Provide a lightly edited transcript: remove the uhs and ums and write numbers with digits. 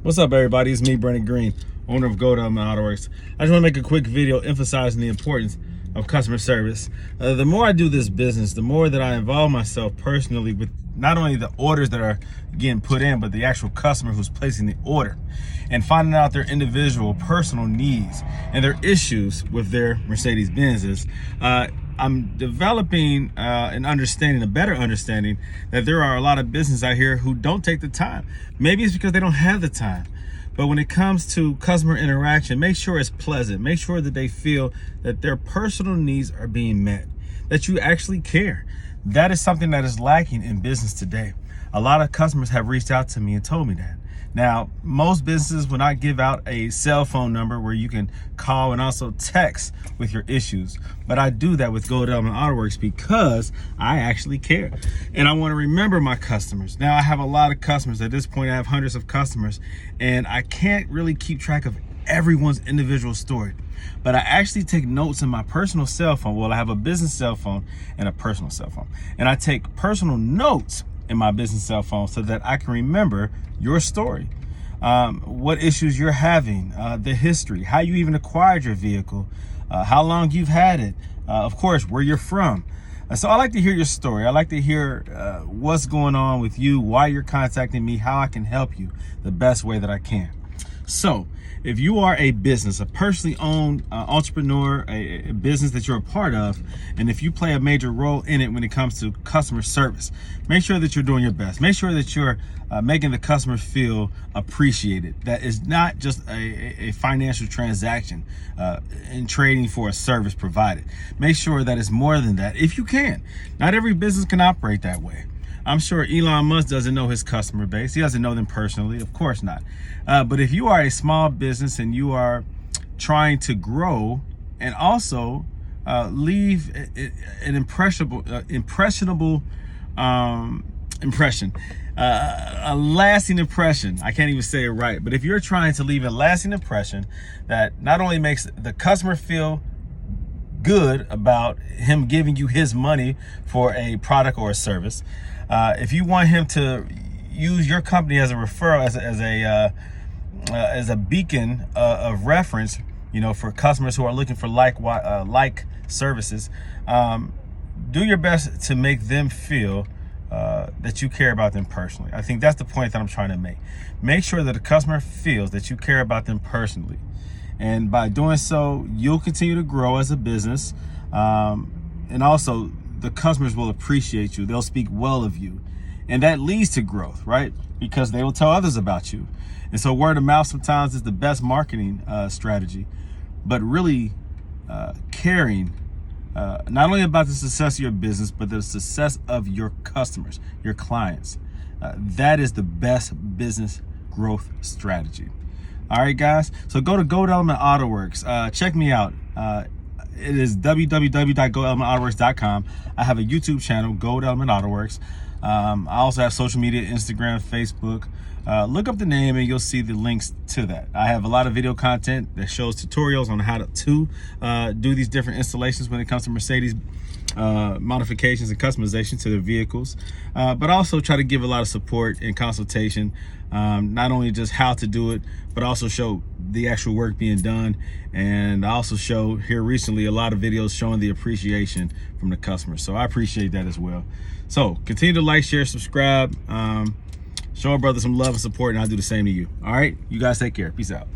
What's up, everybody? It's me, Brandon Green, owner of Goldelementautoworks. I just want to make a quick video emphasizing the importance of customer service. The more I do this business, the more that I involve myself personally with not only the orders that are getting put in, but the actual customer who's placing the order, and finding out their individual personal needs and their issues with their Mercedes-Benzes. I'm developing an understanding, a better understanding, that there are a lot of businesses out here who don't take the time. Maybe it's because they don't have the time. But when it comes to customer interaction, make sure it's pleasant. Make sure that they feel that their personal needs are being met, that you actually care. That is something that is lacking in business today. A lot of customers have reached out to me and told me that. Now, most businesses will not give out a cell phone number where you can call and also text with your issues. But I do that with Goldelementautoworks because I actually care. And I want to remember my customers. Now, I have a lot of customers. At this point, I have hundreds of customers. And I can't really keep track of everyone's individual story. But I actually take notes in my personal cell phone. Well, I have a business cell phone and a personal cell phone. And I take personal notes in my business cell phone so that I can remember your story, what issues you're having, the history, how you even acquired your vehicle, how long you've had it, of course, where you're from. So I like to hear your story. I like to hear what's going on with you, why you're contacting me, how I can help you the best way that I can. So if you are a business, a personally owned entrepreneur, a business that you're a part of, and if you play a major role in it when it comes to customer service, make sure that you're doing your best. Make sure that you're making the customer feel appreciated. That is not just a financial transaction in trading for a service provided. Make sure that it's more than that if you can. Not every business can operate that way. I'm sure Elon Musk doesn't know his customer base. He doesn't know them personally. Of course not. But if you are a small business and you are trying to grow and also leave an impression, a lasting impression. I can't even say it right. But if you're trying to leave a lasting impression that not only makes the customer feel good about him giving you his money for a product or a service, if you want him to use your company as a referral, as a beacon of reference, for customers who are looking for like services, do your best to make them feel that you care about them personally. I think that's the point that I'm trying to make. Make sure that the customer feels that you care about them personally. And by doing so, you'll continue to grow as a business. And also, the customers will appreciate you. They'll speak well of you. And that leads to growth, right? Because they will tell others about you. And so word of mouth sometimes is the best marketing strategy. But really caring not only about the success of your business, but the success of your customers, your clients. That is the best business growth strategy. All right, guys. So go to Goldelementautoworks. Check me out. It is www.goldelementautoworks.com. I have a YouTube channel, Goldelementautoworks. I also have social media, Instagram, Facebook. Look up the name and you'll see the links to that. I have a lot of video content that shows tutorials on how to do these different installations when it comes to Mercedes modifications and customization to their vehicles, but also try to give a lot of support and consultation, not only just how to do it, but also show the actual work being done. And I also show here recently a lot of videos showing the appreciation from the customers. So I appreciate that as well. So continue to like, share, subscribe, show our brother some love and support, and I'll do the same to you. All right, you guys take care. Peace out.